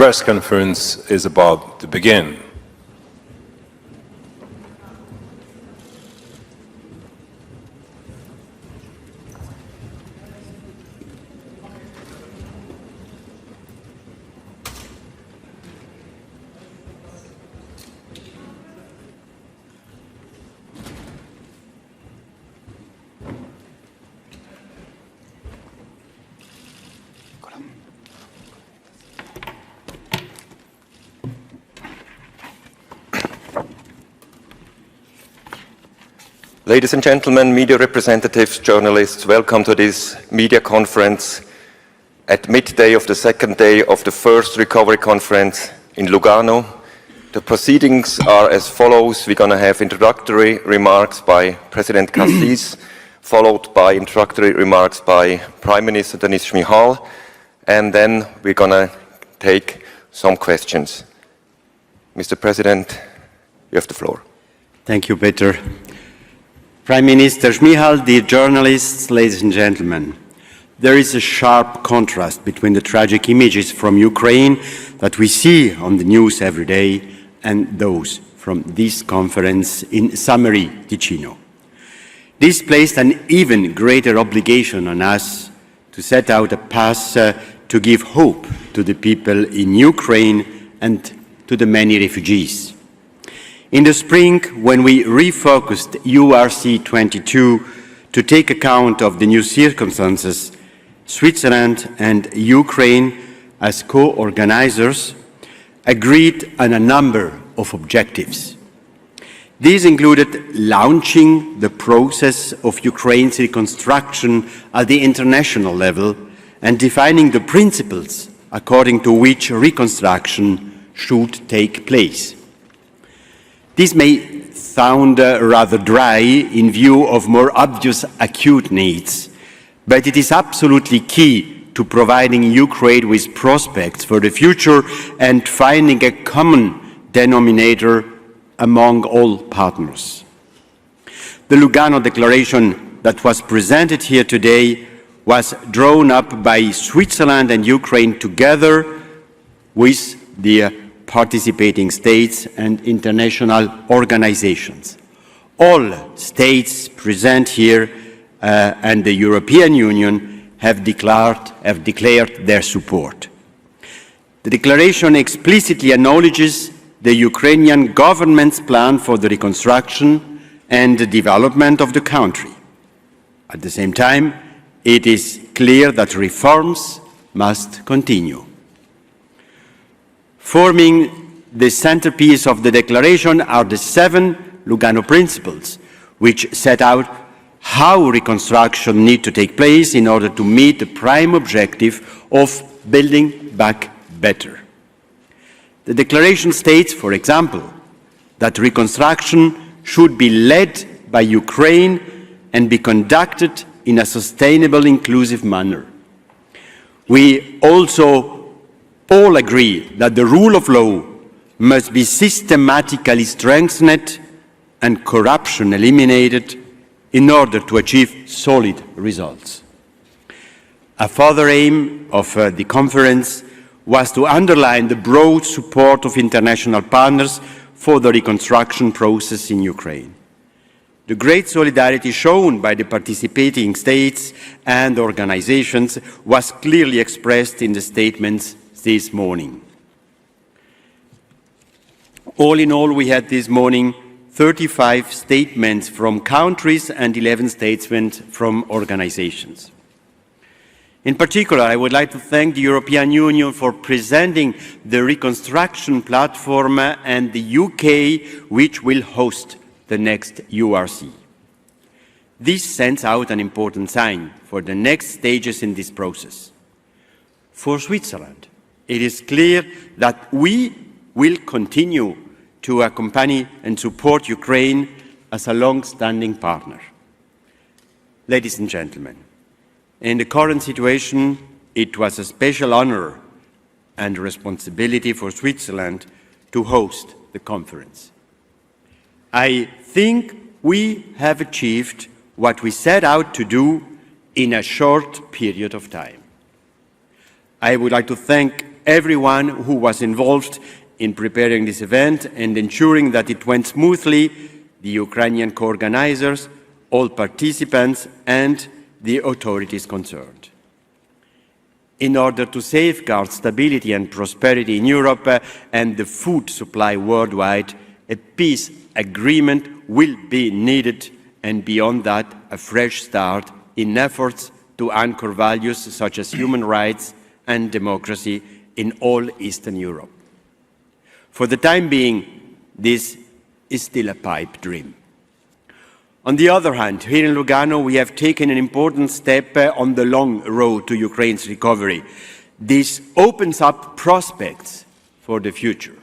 press conference is about to begin. Ladies and gentlemen, media representatives, journalists, welcome to this media conference at midday of the second day of the first recovery conference in Lugano. The proceedings are as follows. We're going to have introductory remarks by President Cassis, followed by introductory remarks by Prime Minister Denis Shmyhal, and then we're going to take some questions. Mr. President, you have the floor. Thank you, Peter. Prime Minister Shmyhal, dear journalists, ladies and gentlemen, there is a sharp contrast between the tragic images from Ukraine that we see on the news every day and those from this conference in Samari, Ticino. This placed an even greater obligation on us to set out a path to give hope to the people in Ukraine and to the many refugees. In the spring, when we refocused URC 22 to take account of the new circumstances, Switzerland and Ukraine, as co-organizers, agreed on a number of objectives. These included launching the process of Ukraine's reconstruction at the international level and defining the principles according to which reconstruction should take place. This may sound rather dry in view of more obvious acute needs, but it is absolutely key to providing Ukraine with prospects for the future and finding a common denominator among all partners. The Lugano Declaration that was presented here today was drawn up by Switzerland and Ukraine together with the participating states and international organizations. All states present here and the European Union have declared their support. The declaration explicitly acknowledges the Ukrainian government's plan for the reconstruction and the development of the country. At the same time, it is clear that reforms must continue. Forming the centerpiece of the declaration are the 7 Lugano principles, which set out how reconstruction needs to take place in order to meet the prime objective of building back better. The declaration states, for example, that reconstruction should be led by Ukraine and be conducted in a sustainable, inclusive manner. We also all agree that the rule of law must be systematically strengthened and corruption eliminated in order to achieve solid results. A further aim of the conference was to underline the broad support of international partners for the reconstruction process in Ukraine. The great solidarity shown by the participating states and organizations was clearly expressed in the statements this morning. All in all, we had this morning 35 statements from countries and 11 statements from organizations. In particular, I would like to thank the European Union for presenting the reconstruction platform and the UK, which will host the next URC. This sends out an important sign for the next stages in this process. For Switzerland, it is clear that we will continue to accompany and support Ukraine as a long-standing partner. Ladies and gentlemen, in the current situation, it was a special honor and responsibility for Switzerland to host the conference. I think we have achieved what we set out to do in a short period of time. I would like to thank everyone who was involved in preparing this event and ensuring that it went smoothly, the Ukrainian co-organizers, all participants, and the authorities concerned. In order to safeguard stability and prosperity in Europe and the food supply worldwide, a peace agreement will be needed, and beyond that, a fresh start in efforts to anchor values such as human rights and democracy in all Eastern Europe. For the time being, this is still a pipe dream. On the other hand, here in Lugano, we have taken an important step on the long road to Ukraine's recovery. This opens up prospects for the future.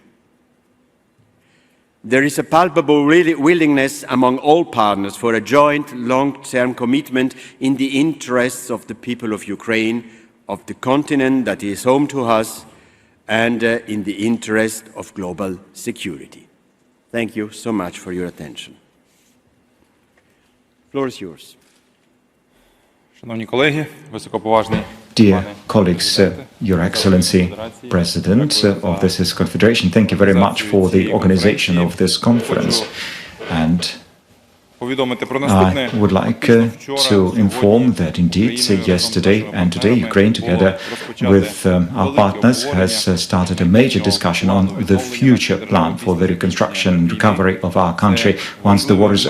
There is a palpable willingness among all partners for a joint long-term commitment in the interests of the people of Ukraine, of the continent that is home to us, and in the interest of global security. Thank you so much for your attention. Floor is yours. Шановні колеги, високоповажний Dear colleagues, Your Excellency, President of this Confederation, thank you very much for the organization of this conference. And I would like to inform that indeed yesterday and today Ukraine, together with our partners, has started a major discussion on the future plan for the reconstruction and recovery of our country once the war is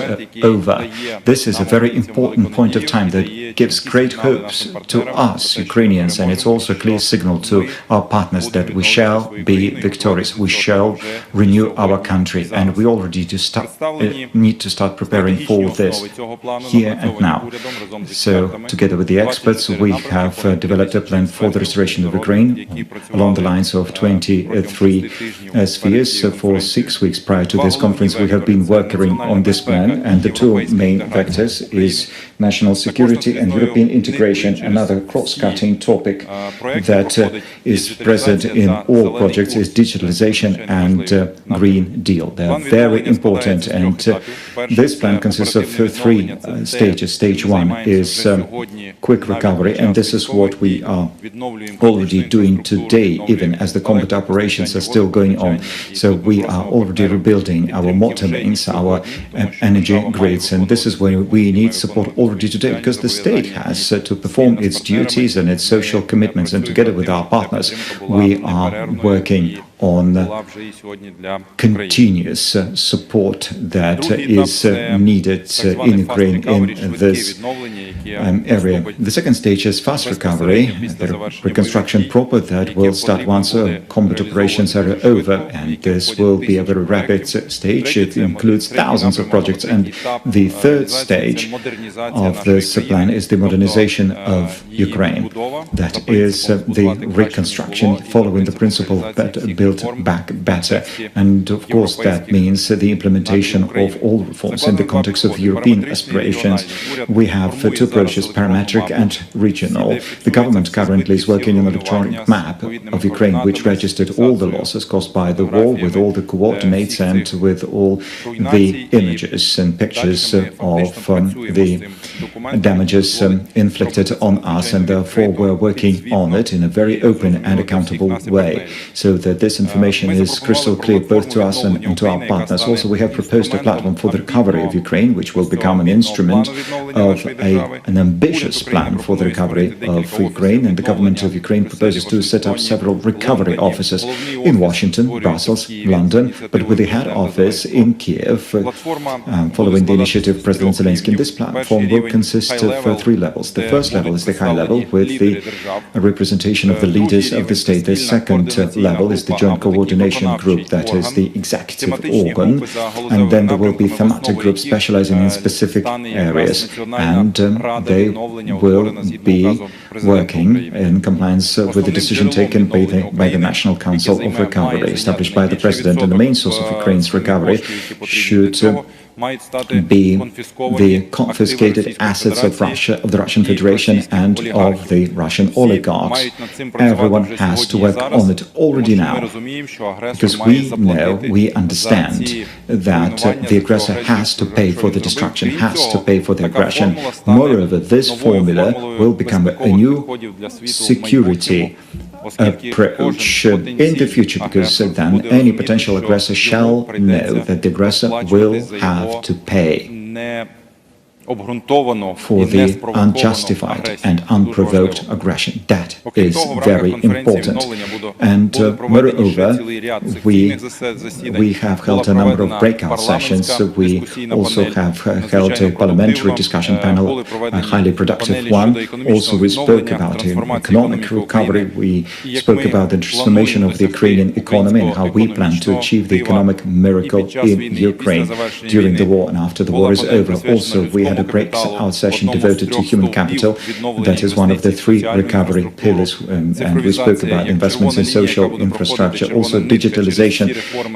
over. This is a very important point of time that gives great hopes to us Ukrainians, and it's also a clear signal to our partners that we shall be victorious, we shall renew our country, and we already need to start preparing for this here and now. So, together with the experts, we have developed a plan for the restoration of Ukraine along the lines of 23 spheres. For 6 weeks prior to this conference, we have been working on this plan, and the two main vectors is national security and European integration, another cross-cutting topic that is present in all projects is digitalization and Green Deal. They are very important, and this plan consists of 3 stages. Stage 1 is quick recovery, and this is what we are already doing today, even as the combat operations are still going on. So we are already rebuilding our motor lanes, our energy grids, and this is where we need support already today, because the state has to perform its duties and its social commitments, and together with our partners, we are working on continuous support that is needed in Ukraine in this area. The second stage is fast recovery, the reconstruction proper that will start once combat operations are over, and this will be a very rapid stage. It includes thousands of projects, and the third stage of this plan is the modernization of Ukraine. That is the reconstruction following the principle that built back better. And of course, that means the implementation of all reforms in the context of European aspirations. We have 2 approaches, parametric and regional. The government currently is working on an electronic map of Ukraine, which registered all the losses caused by the war, with all the coordinates and with all the images and pictures of the damages inflicted on us, and therefore we're working on it in a very open and accountable way, so that this information is crystal clear both to us and to our partners. Also, we have proposed a platform for the recovery of Ukraine, which will become an instrument of an ambitious plan for the recovery of Ukraine, and the government of Ukraine proposes to set up several recovery offices in Washington, Brussels, London, but with the head office in Kiev, following the initiative of President Zelensky. This platform will consist of 3 levels. The first level is the high level, with the representation of the leaders of the state. The second level is the joint coordination group, that is the executive organ, and then there will be thematic groups specializing in specific areas, and they will be working in compliance with the decision taken by the National Council of Recovery, established by the President. And the main source of Ukraine's recovery should be the confiscated assets of Russia, of the Russian Federation, and of the Russian oligarchs. Everyone has to work on it already now, because we know, we understand that the aggressor has to pay for the destruction, has to pay for the aggression. Moreover, this formula will become a new security approach in the future, because then any potential aggressor shall know that the aggressor will have to pay for the unjustified and unprovoked aggression. That is very important. And moreover, we have held a number of breakout sessions. We also have held a parliamentary discussion panel, a highly productive one. Also, we spoke about economic recovery. We spoke about the transformation of the Ukrainian economy and how we plan to achieve the economic miracle in Ukraine during the war and after the war is over. Also, we had a breakout session devoted to human capital. That is one of the three recovery pillars, and we spoke about investments in social infrastructure. Also, digitalization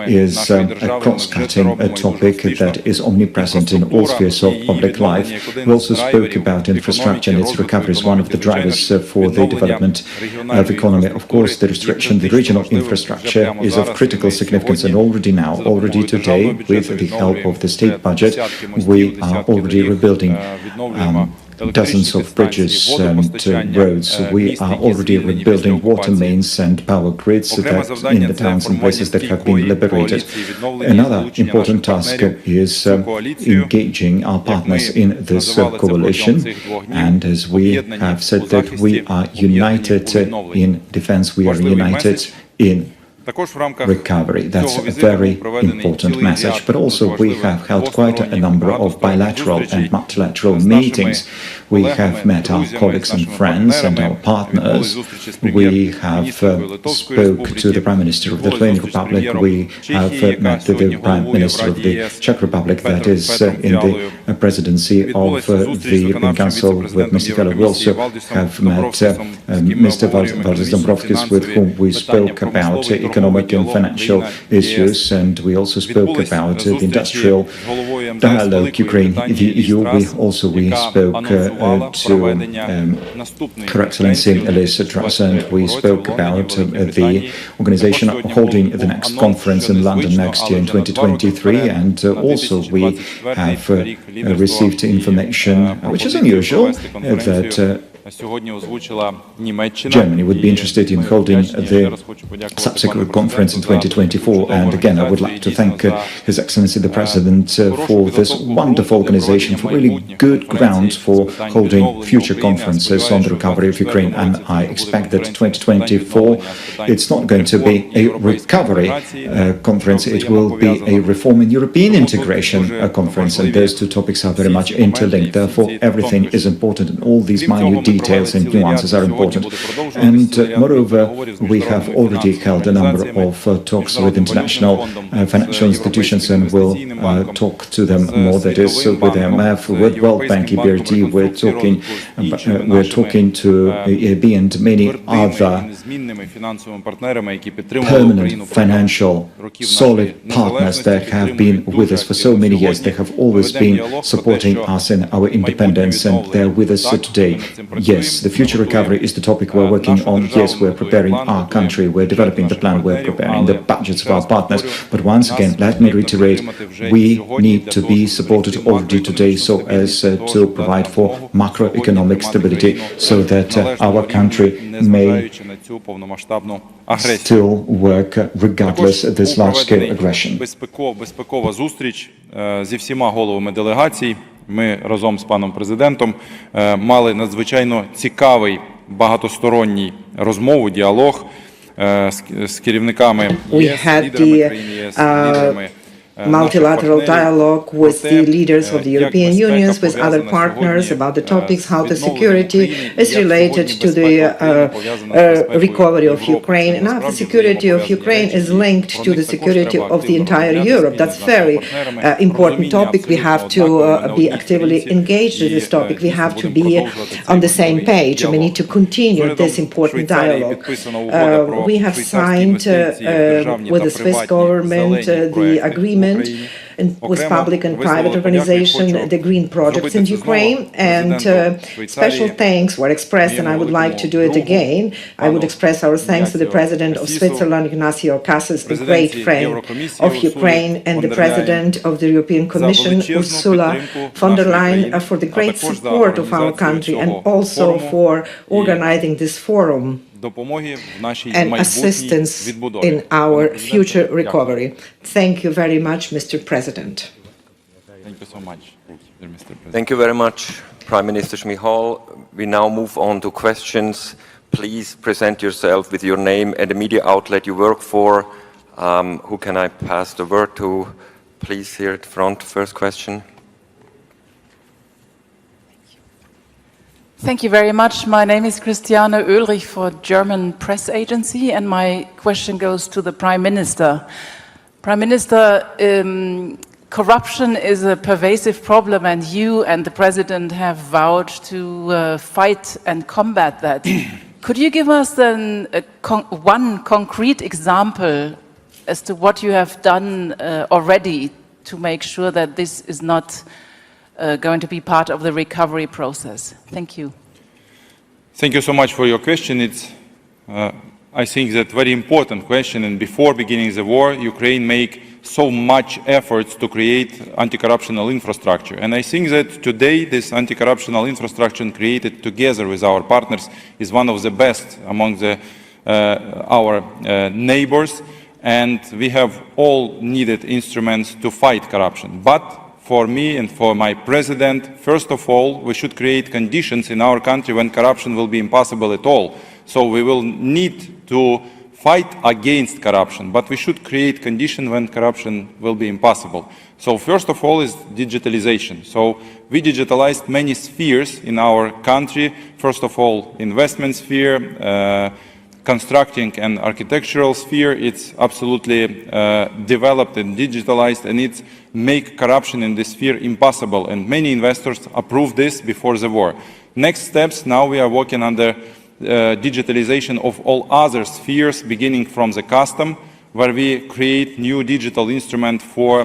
is a cross-cutting topic that is omnipresent in all spheres of public life. We also spoke about infrastructure and its recovery as one of the drivers for the development of economy. Of course, the restriction, the regional infrastructure is of critical significance, and already today, with the help of the state budget, we are already rebuilding dozens of bridges and roads. We are already rebuilding water mains and power grids that in the towns and places that have been liberated. Another important task is engaging our partners in this coalition, and as we have said that we are united in defense, we are united in recovery. That's a very important message. But also we have held quite a number of bilateral and multilateral meetings. We have met our colleagues and friends and our partners. We have spoke to the Prime Minister of the Lithuanian Republic. We have met the Prime Minister of the Czech Republic, that is in the presidency of the European Council with Mr. Feller. We also have met Mr. Valdis Dombrovskis, with whom we spoke about economic and financial issues, and we also spoke about the industrial dialogue, Ukraine, the EU. We spoke to Her Excellency Elisa Truss, and we spoke about the organization holding the next conference in London next year in 2023, and also we have received information, which is unusual, that Germany would be interested in holding the subsequent conference in 2024. And again, I would like to thank His Excellency the President for this wonderful organization, for really good grounds for holding future conferences on the recovery of Ukraine. And I expect that 2024, it's not going to be a recovery conference, it will be a reform in European integration conference. And those two topics are very much interlinked. Therefore, everything is important, and all these minute details and nuances are important. And moreover, we have already held a number of talks with international financial institutions, and we'll talk to them more. That is with IMF, with World Bank, EBRD. We're talking to EIB and many other permanent financial solid partners that have been with us for so many years. They have always been supporting us in our independence, and they're with us today. Yes, the future recovery is the topic we're working on. Yes, we're preparing our country, we're developing the plan, we're preparing the budgets of our partners. But once again, let me reiterate, we need to be supported already today so as to provide for macroeconomic stability, so that our country may still work regardless of this large-scale aggression. Безпекова зустріч зі всіма головами делегацій. Ми разом з паном президентом мали надзвичайно цікавий багатосторонній розмову, діалог з керівниками ЄС, лідерами країн ЄС, лідерами multilateral dialogue with the leaders of the European Union, with other partners about the topics, how the security is related to the recovery of Ukraine, and how the security of Ukraine is linked to the security of the entire Europe. That's a very important topic. We have to be actively engaged in this topic. We have to be on the same page, and we need to continue this important dialogue. We have signed with the Swiss government the agreement with public and private organizations, the green projects in Ukraine, and special thanks were expressed, and I would like to do it again. I would express our thanks to the President of Switzerland, Ignacio Casas, the great friend of Ukraine, and the President of the European Commission, Ursula von der Leyen, for the great support of our country, and also for organizing this forum. and assistance in our future recovery. Thank you very much, Mr. President. Thank you so much, Mr. President. Thank you very much, Prime Minister Šmihal. We now move on to questions. Please present yourself with your name and the media outlet you work for. Who can I pass the word to? Please, here at the front, first question. Thank you very much. My name is Christiane Oehlrich for German Press Agency, and my question goes to the Prime Minister. Prime Minister, corruption is a pervasive problem, and you and the President have vowed to fight and combat that. Could you give us then one concrete example as to what you have done already to make sure that this is not going to be part of the recovery process? Thank you. Thank you so much for your question. It's, I think, that very important question. And before beginning the war, Ukraine made so much efforts to create anti-corruptional infrastructure. And I think that today this anti-corruptional infrastructure created together with our partners is one of the best among our neighbors. And we have all needed instruments to fight corruption. But for me and for my president, first of all, we should create conditions in our country when corruption will be impossible at all. So we will need to fight against corruption, but we should create conditions when corruption will be impossible. So first of all is digitalization. So we digitalized many spheres in our country. First of all, investment sphere, constructing and architectural sphere, it's absolutely developed and digitalized, and it's make corruption in this sphere impossible. And many investors approved this before the war. Next steps, now we are working on the digitalization of all other spheres, beginning from the custom, where we create new digital instrument for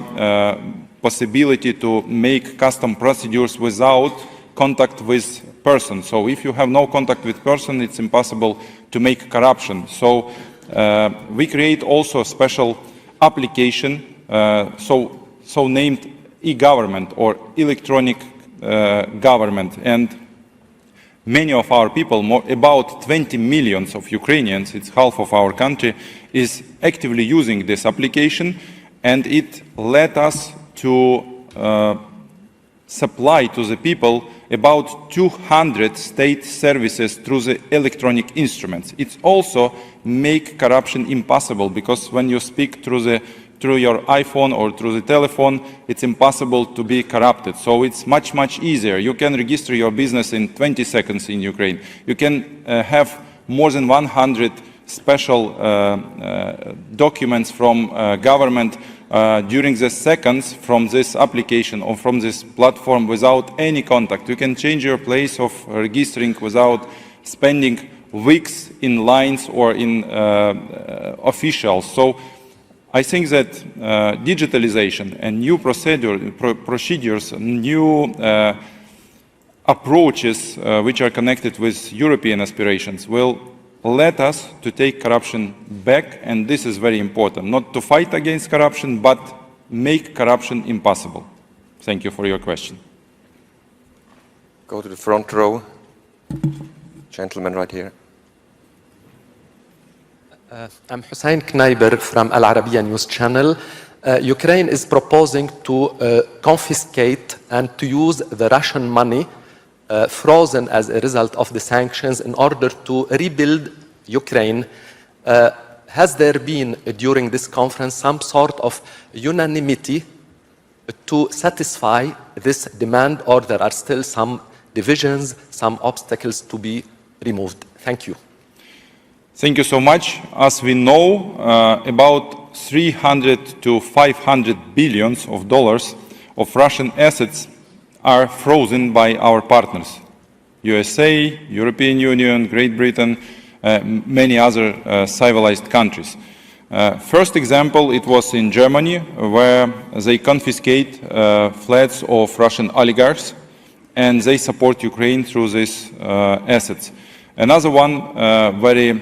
possibility to make custom procedures without contact with person. So if you have no contact with person, it's impossible to make corruption. So we create also a special application, so named e-government or electronic government. And many of our people, about 20 million of Ukrainians, it's half of our country, is actively using this application, and it led us to supply to the people about 200 state services through the electronic instruments. It also make corruption impossible, because when you speak through your iPhone or through the telephone, it's impossible to be corrupted. So it's much, much easier. You can register your business in 20 seconds in Ukraine. You can have more than 100 special documents from government during the seconds from this application or from this platform without any contact. You can change your place of registering without spending weeks in lines or in officials. So I think that digitalization and new procedures, new approaches which are connected with European aspirations will let us to take corruption back, and this is very important, not to fight against corruption, but make corruption impossible. Thank you for your question. Go to the front row. Gentleman right here. I'm Hussein Knaiber from Al Arabiya News Channel. Ukraine is proposing to confiscate and to use the Russian money frozen as a result of the sanctions in order to rebuild Ukraine. Has there been, during this conference, some sort of unanimity to satisfy this demand, or there are still some divisions, some obstacles to be removed? Thank you. Thank you so much. As we know, about 300 to 500 billions of dollars of Russian assets are frozen by our partners, USA, European Union, Great Britain, many other civilized countries. First example, it was in Germany, where they confiscate flats of Russian oligarchs, and they support Ukraine through these assets. Another one very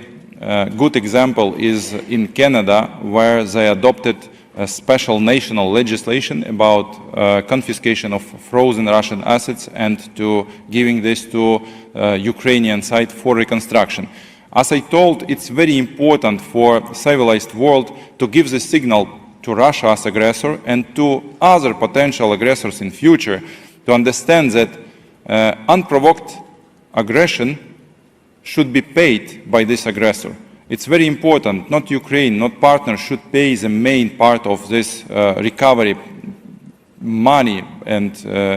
good example is in Canada, where they adopted a special national legislation about confiscation of frozen Russian assets and to giving this to Ukrainian side for reconstruction. As I told, it's very important for civilized world to give the signal to Russia as aggressor and to other potential aggressors in future to understand that unprovoked aggression should be paid by this aggressor. It's very important, not Ukraine, not partners should pay the main part of this recovery money and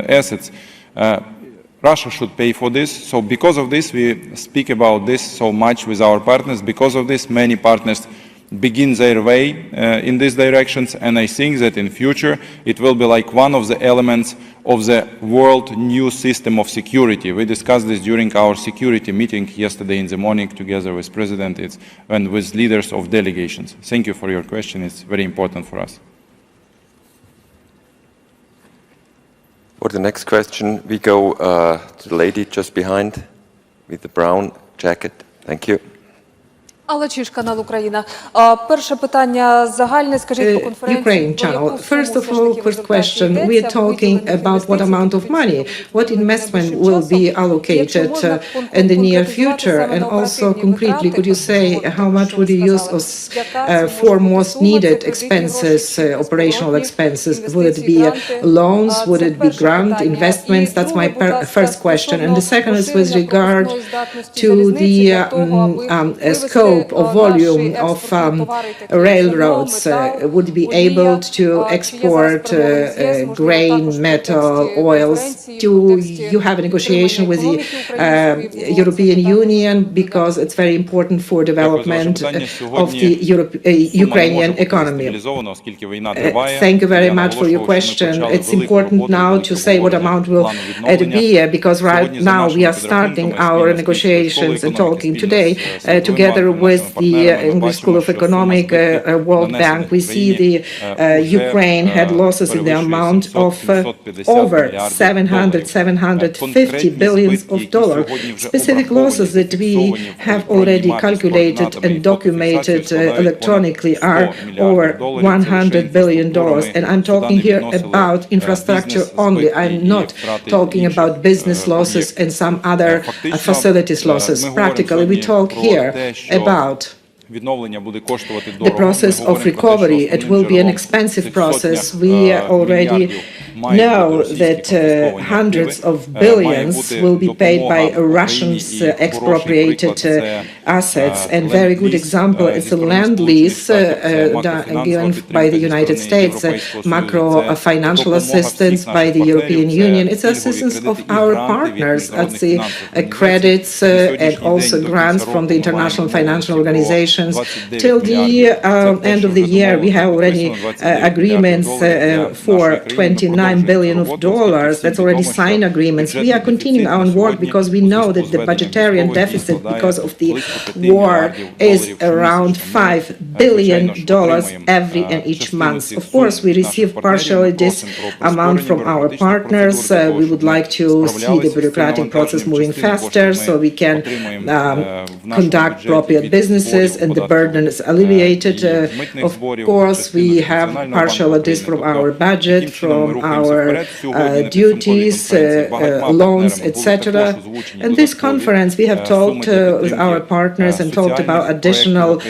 assets. Russia should pay for this. So because of this, we speak about this so much with our partners. Because of this, many partners begin their way in these directions. And I think that in future, it will be like one of the elements of the world new system of security. We discussed this during our security meeting yesterday in the morning together with President and with leaders of delegations. Thank you for your question. It's very important for us. For the next question, we go to the lady just behind with the brown jacket. Thank you. Алла Чиж, канал Україна. Перше питання загальне, скажіть по конференції. Ukraine channel. First of all, first question, we are talking about what amount of money, what investment will be allocated in the near future, and also concretely, could you say how much would you use for most needed expenses, operational expenses? Would it be loans? Would it be grant investments? That's my first question. And the second is with regard to the scope of volume of railroads. Would be able to export grain, metal, oils. Do you have a negotiation with the European Union, because it's very important for development of the Ukrainian economy? Thank you very much for your question. It's important now to say what amount will it be, because right now we are starting our negotiations and talking today together with the English School of Economic, World Bank. We see the Ukraine had losses in the amount of over 750 billions of dollars. Specific losses that we have already calculated and documented electronically are over $100 billion. And I'm talking here about infrastructure only. I'm not talking about business losses and some other facilities losses. Practically, we talk here about the process of recovery. It will be an expensive process. We already know that hundreds of billions will be paid by Russians' expropriated assets. And very good example is a land lease given by the United States, macro financial assistance by the European Union. It's assistance of our partners at the credits and also grants from the international financial organizations. Till the end of the year, we have already agreements for $29 billion. That's already signed agreements. We are continuing our work because we know that the budgetary deficit because of the war is around $5 billion every and each month. Of course, we receive partially this amount from our partners. We would like to see the bureaucratic process moving faster so we can conduct appropriate businesses and the burden is alleviated. Of course, we have partial this from our budget, from our duties, loans, etc. In this conference, we have talked with our partners and talked about additional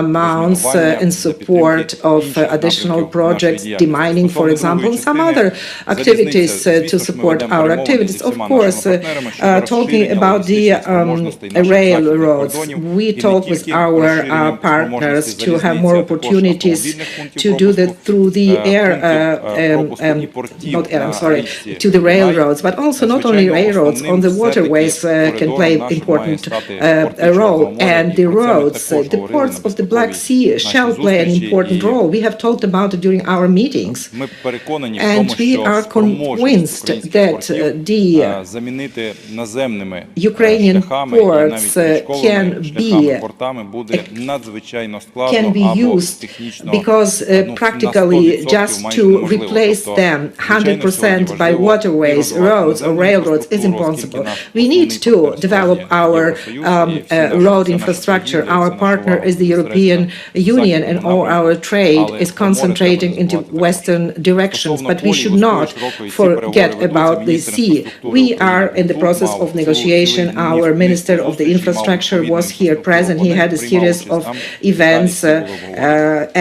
amounts in support of additional projects, demining, for example, and some other activities to support our activities. Of course, talking about the railroads, we talk with our partners to have more opportunities to do that through the to the railroads, but also not only railroads, on the waterways can play important role, and the roads, the ports of the Black Sea shall play an important role. We have talked about it during our meetings, and we are convinced that the Ukrainian ports can be used because practically just to replace them 100% by waterways, roads or railroads is impossible. We need to develop our road infrastructure. Our partner is the European Union, and all our trade is concentrating into Western directions. But we should not forget about the sea. We are in the process of negotiation. Our Minister of the Infrastructure was here present. He had a series of events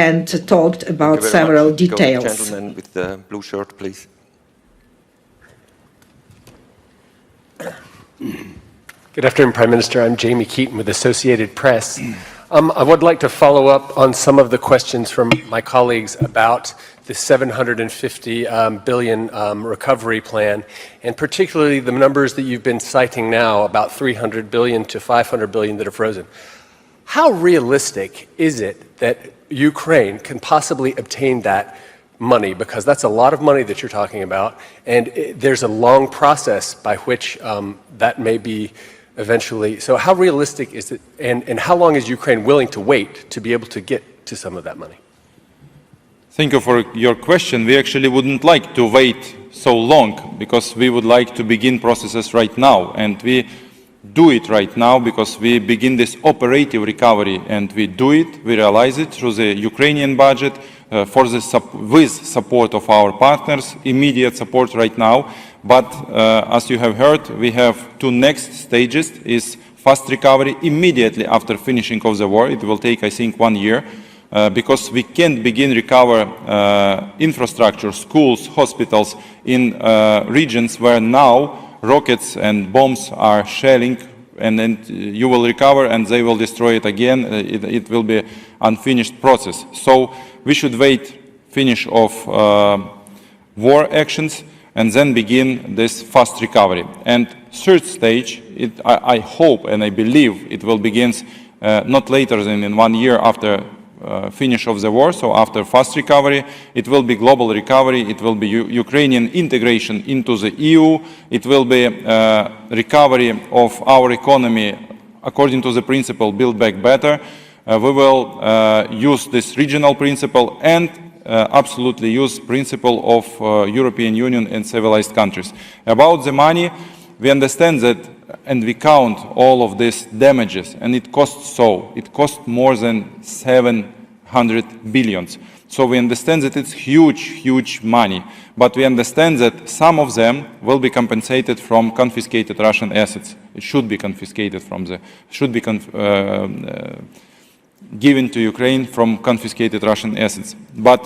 and talked about several details. Gentleman with the blue shirt, please. Good afternoon, Prime Minister. I'm Jamie Keaton with Associated Press. I would like to follow up on some of the questions from my colleagues about the $750 billion recovery plan, and particularly the numbers that you've been citing now, about $300 billion to $500 billion that are frozen. How realistic is it that Ukraine can possibly obtain that money? Because that's a lot of money that you're talking about, and there's a long process by which that may be eventually. So how realistic is it, and how long is Ukraine willing to wait to be able to get to some of that money? Thank you for your question. We actually wouldn't like to wait so long, because we would like to begin processes right now, and we do it right now because we begin this operative recovery, and we do it, we realize it through the Ukrainian budget, with support of our partners, immediate support right now. But as you have heard, we have two next stages, is fast recovery immediately after finishing of the war. It will take, I think, 1 year, because we can't begin recover infrastructure, schools, hospitals in regions where now rockets and bombs are shelling, and then you will recover and they will destroy it again. It will be unfinished process. So we should wait finish of war actions and then begin this fast recovery. And third stage, I hope and I believe it will begin not later than in 1 year after finish of the war, so after fast recovery. It will be global recovery, it will be Ukrainian integration into the EU, it will be recovery of our economy according to the principle Build Back Better. We will use this regional principle and absolutely use principle of European Union and civilized countries. About the money, we understand that and we count all of these damages, and it costs it costs more than 700 billion. So we understand that it's huge money, but we understand that some of them will be compensated from confiscated Russian assets. It should be confiscated given to Ukraine from confiscated Russian assets. But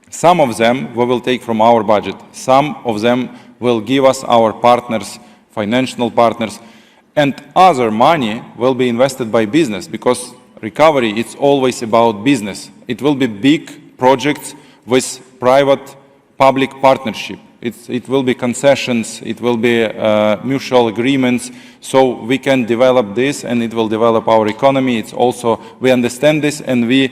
some of them we will take from our budget. Some of them will give us our partners, financial partners, and other money will be invested by business, because recovery is always about business. It will be big projects with private-public partnership. It will be concessions, it will be mutual agreements, so we can develop this and it will develop our economy. It's also, we understand this and we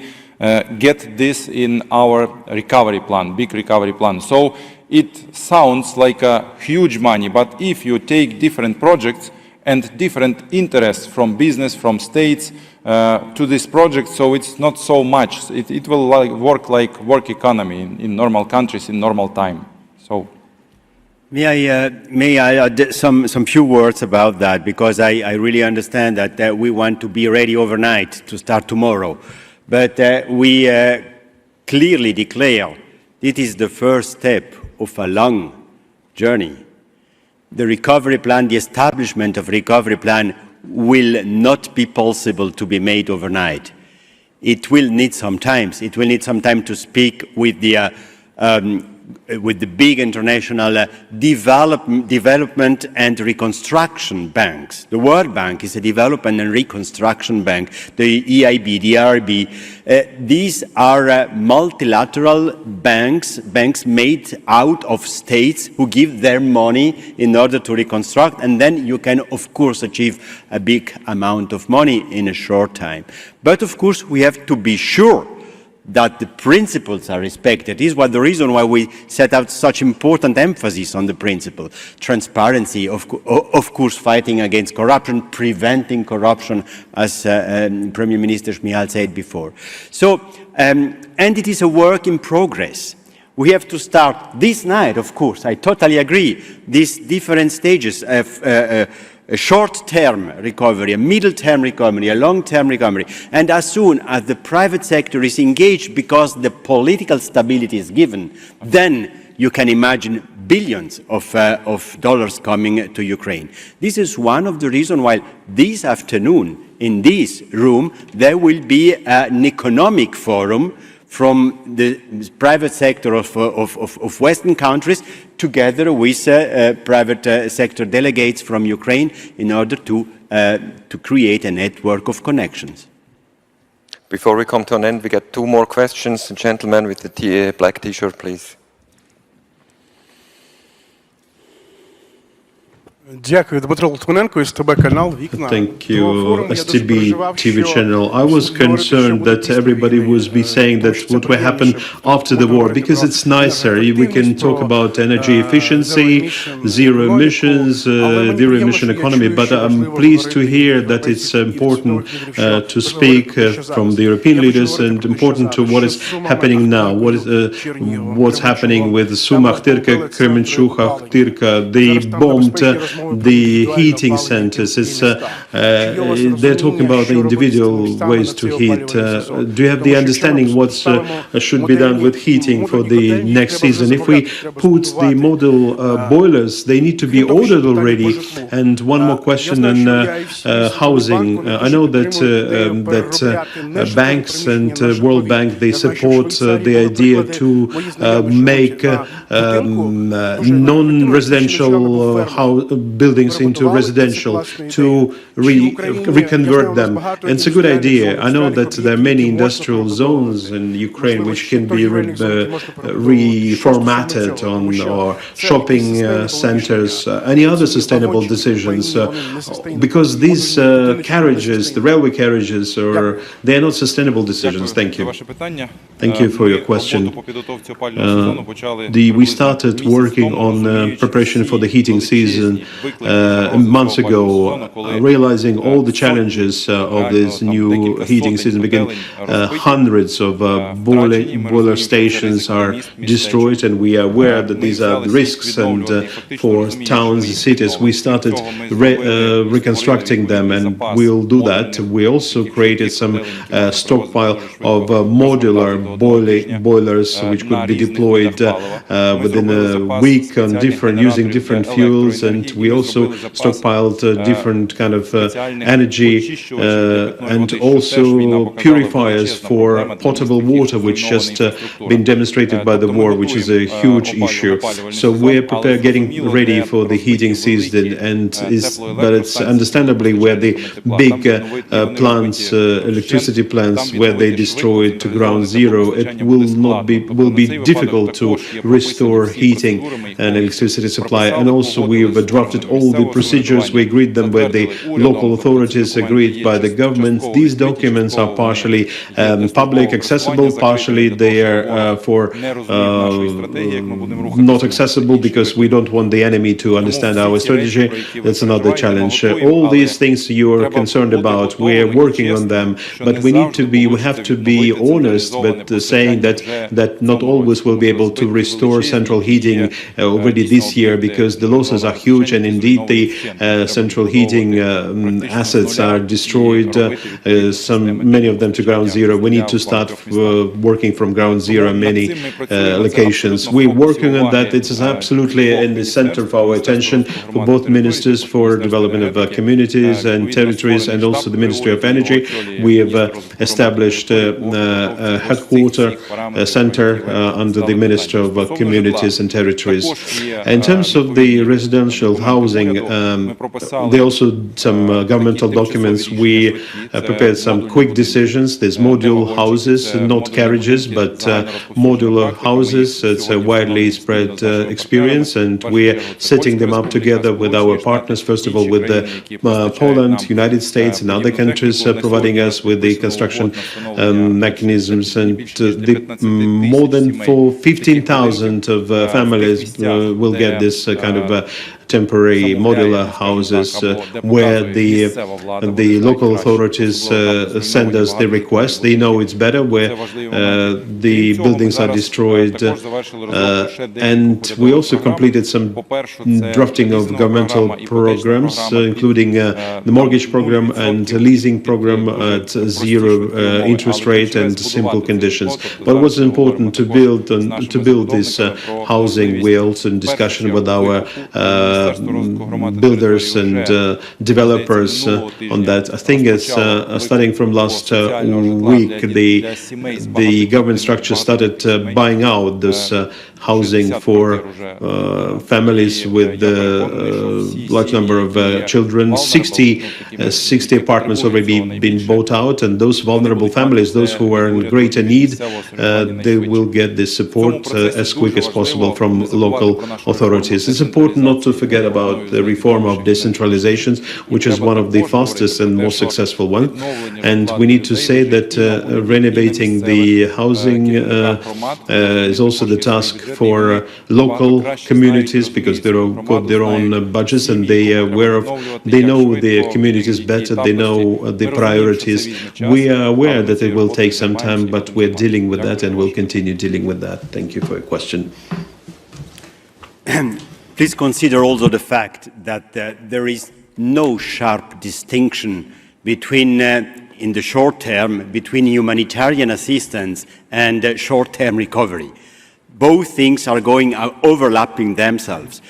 get this in our recovery plan, big recovery plan. So it sounds like a huge money, but if you take different projects and different interests from business, from states to this project, so it's not so much. It will work like work economy in normal countries in normal time. So. May I add some few words about that, because I really understand that we want to be ready overnight to start tomorrow. But we clearly declare it is the first step of a long journey. The recovery plan, the establishment of recovery plan will not be possible to be made overnight. It will need some time. It will need some time to speak with the big international development and reconstruction banks. The World Bank is a development and reconstruction bank. The EIB, the ERB, these are multilateral banks made out of states who give their money in order to reconstruct, and then you can, of course, achieve a big amount of money in a short time. But, of course, we have to be sure that the principles are respected. This is the reason why we set out such important emphasis on the principle. Transparency, of course, fighting against corruption, preventing corruption, as Premier Minister Shmyhal said before. So, and it is a work in progress. We have to start this night, of course. I totally agree. These different stages of a short-term recovery, a middle-term recovery, a long-term recovery. And as soon as the private sector is engaged because the political stability is given, then you can imagine billions of dollars coming to Ukraine. This is one of the reasons why this afternoon in this room there will be an economic forum from the private sector of Western countries together with private sector delegates from Ukraine in order to create a network of connections. Before we come to an end, we get two more questions. The gentleman with the black T-shirt, please. Thank you, STB TV channel. I was concerned that everybody was saying that what will happen after the war, because it's nicer. We can talk about energy efficiency, zero emissions, zero emission economy, but I'm pleased to hear that it's important to speak from the European leaders and important to what is happening now. What's happening with Sumach, Tirka, Kremenchuk, Tirka, they bombed the heating centers. They're talking about the individual ways to heat. Do you have the understanding what should be done with heating for the next season? If we put the model boilers, they need to be ordered already. And one more question on housing. I know that banks and World Bank, they support the idea to make non-residential buildings into residential, to reconvert them. And it's a good idea. I know that there are many industrial zones in Ukraine which can be reformatted or shopping centers, any other sustainable decisions, because these carriages, the railway carriages, they are not sustainable decisions. Thank you. Thank you for your question. We started working on preparation for the heating season months ago, realizing all the challenges of this new heating season. Hundreds of boiler stations are destroyed, and we are aware that these are the risks. And for towns and cities, we started reconstructing them, and we'll do that. We also created some stockpile of modular boilers, which could be deployed within a week on using different fuels, and we also stockpiled different kind of energy and also purifiers for potable water, which just been demonstrated by the war, which is a huge issue. So we're getting ready for the heating season, but it's understandably where the big plants, electricity plants, where they destroyed to ground zero, it will be difficult to restore heating and electricity supply. And also we've drafted all the procedures. We agreed them with the local authorities, agreed by the government. These documents are partially public, accessible, partially they are not accessible because we don't want the enemy to understand our strategy. That's another challenge. All these things you are concerned about, we're working on them, but we have to be honest, but saying that not always will be able to restore central heating already this year, because the losses are huge, and indeed the central heating assets are destroyed, many of them to ground zero. We need to start working from ground zero in many locations. We're working on that. It is absolutely in the center of our attention for both ministers for development of communities and territories, and also the Ministry of Energy. We have established a headquarter center under the Ministry of Communities and Territories. In terms of the residential housing, there are also some governmental documents. We prepared some quick decisions. There's modular houses, not carriages, but modular houses. It's a widely spread experience, and we're setting them up together with our partners, first of all with Poland, United States, and other countries providing us with the construction mechanisms. And more than 15,000 of families will get this kind of temporary modular houses where the local authorities send us the request. They know it's better where the buildings are destroyed. And we also completed some drafting of governmental programs, including the mortgage program and leasing program at zero interest rate and simple conditions. But what's important to build this housing, we're also in discussion with our builders and developers on that. I think it's starting from last week, the government structure started buying out this housing for families with a large number of children. 60 apartments already been bought out, and those vulnerable families, those who are in greater need, they will get this support as quick as possible from local authorities. It's important not to forget about the reform of decentralization, which is one of the fastest and most successful one. And we need to say that renovating the housing is also the task for local communities, because they've got their own budgets and they are aware of, they know their communities better, they know the priorities. We are aware that it will take some time, but we're dealing with that and we'll continue dealing with that. Thank you for your question. Please consider also the fact that there is no sharp distinction between, in the short term, between humanitarian assistance and short-term recovery. Both things are overlapping themselves.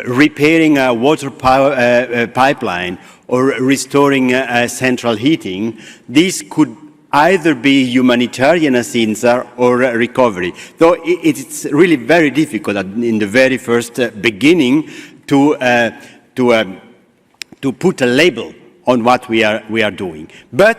Repairing a water pipeline or restoring central heating, this could either be humanitarian assistance or recovery. Though it's really very difficult in the very first beginning to put a label on what we are doing. But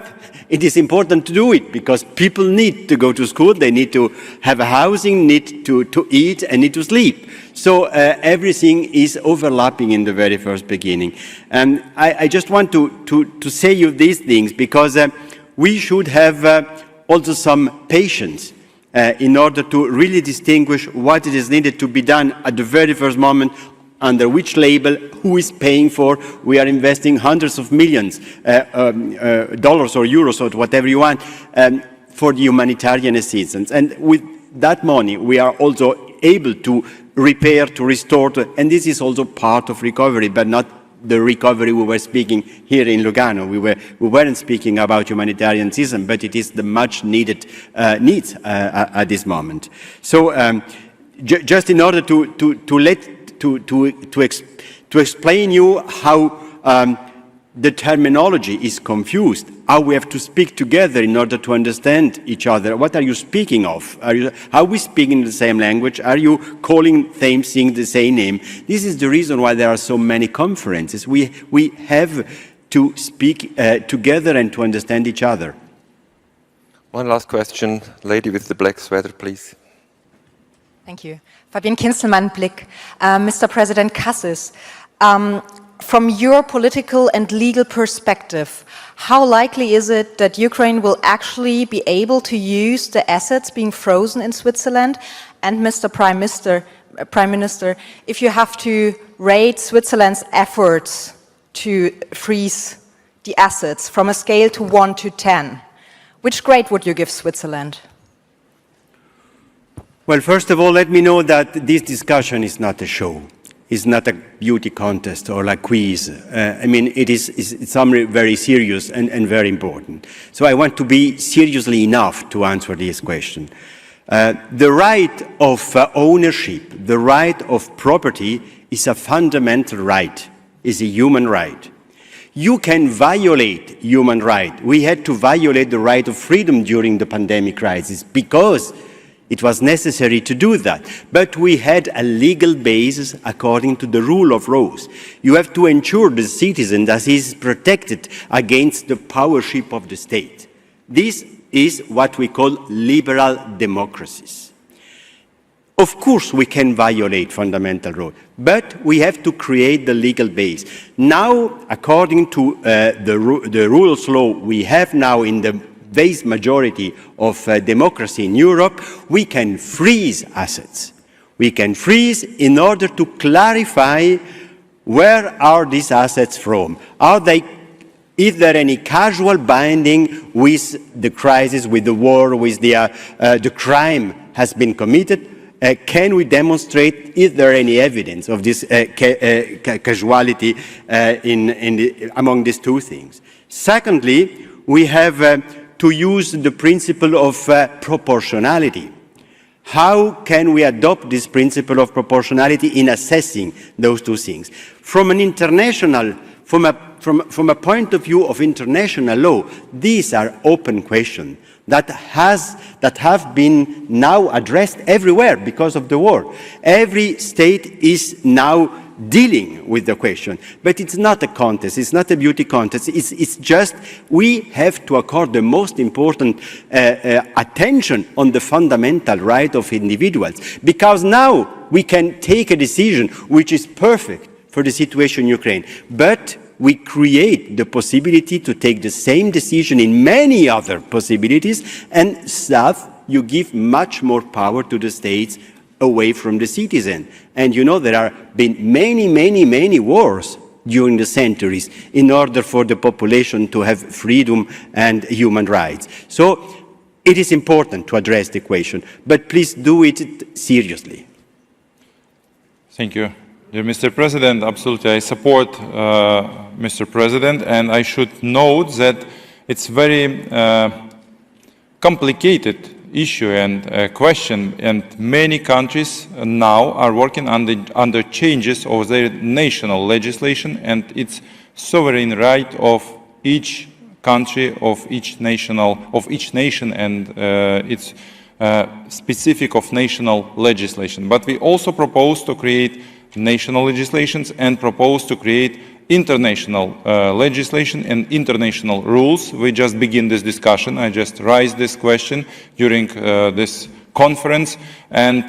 it is important to do it because people need to go to school, they need to have a housing, need to eat, and need to sleep. So everything is overlapping in the very first beginning. And I just want to say you these things because we should have also some patience in order to really distinguish what it is needed to be done at the very first moment, under which label, who is paying for. We are investing hundreds of millions, dollars or euros or whatever you want, for the humanitarian assistance. And with that money, we are also able to repair, to restore, and this is also part of recovery, but not the recovery we were speaking here in Lugano. We weren't speaking about humanitarian system, but it is the much needed needs at this moment. So just in order to explain you how the terminology is confused, how we have to speak together in order to understand each other. What are you speaking of? Are we speaking the same language? Are you calling same thing the same name? This is the reason why there are so many conferences. We have to speak together and to understand each other. One last question. Lady with the black sweater, please. Thank you. Fabienne Kinzelmann, Blick. Mr. President Kassis, from your political and legal perspective, how likely is it that Ukraine will actually be able to use the assets being frozen in Switzerland? And Mr. Prime Minister, if you have to rate Switzerland's efforts to freeze the assets from a scale to 1 to 10, which grade would you give Switzerland? Well, first of all, let me know that this discussion is not a show. It's not a beauty contest or a quiz. I mean, it's something very serious and very important. So I want to be seriously enough to answer this question. The right of ownership, the right of property is a fundamental right, is a human right. You can violate human right. We had to violate the right of freedom during the pandemic crisis because it was necessary to do that. But we had a legal basis according to the rule of law. You have to ensure the citizen that he is protected against the powership of the state. This is what we call liberal democracies. Of course, we can violate fundamental law, but we have to create the legal base. Now, according to the rules of law we have now in the vast majority of democracy in Europe, we can freeze assets. We can freeze in order to clarify Where are these assets from? Is there any casual binding with the crisis, with the war, with the crime has been committed? Can we demonstrate, is there any evidence of this casuality among these two things? Secondly, we have to use the principle of proportionality. How can we adopt this principle of proportionality in assessing those two things? From an international, from a point of view of international law, these are open questions that have been now addressed everywhere because of the war. Every state is now dealing with the question, but it's not a contest, it's not a beauty contest, it's just we have to accord the most important attention on the fundamental right of individuals, because now we can take a decision which is perfect for the situation in Ukraine, but we create the possibility to take the same decision in many other possibilities, and thus you give much more power to the states away from the citizen. And you know there have been many wars during the centuries in order for the population to have freedom and human rights. So it is important to address the question, but please do it seriously. Thank you. Dear Mr. President, absolutely, I support Mr. President, and I should note that it's very complicated issue and question, and many countries now are working under changes of their national legislation, and it's sovereign right of each country, of each nation, and it's specific of national legislation. But we also propose to create national legislations and propose to create international legislation and international rules. We just begin this discussion. I just raised this question during this conference, and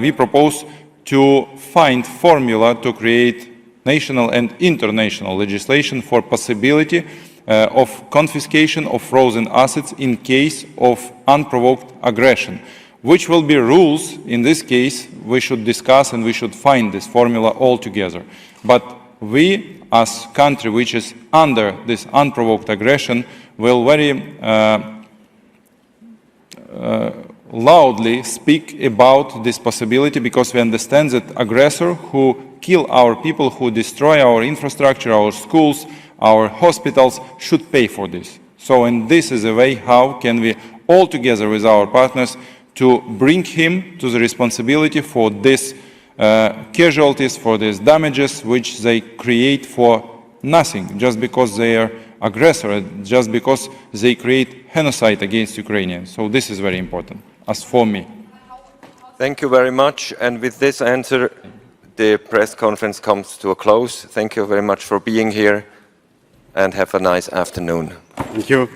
we propose to find formula to create national and international legislation for possibility of confiscation of frozen assets in case of unprovoked aggression. Which will be rules, in this case, we should discuss and we should find this formula all together. But we, as a country which is under this unprovoked aggression, will very loudly speak about this possibility, because we understand that aggressor who kill our people, who destroy our infrastructure, our schools, our hospitals, should pay for this. So, and this is a way how can we all together with our partners to bring him to the responsibility for this casualties, for these damages which they create for nothing, just because they are aggressor, just because they create genocide against Ukrainians. So this is very important, as for me. Thank you very much. And with this answer, the press conference comes to a close. Thank you very much for being here, and have a nice afternoon. Thank you.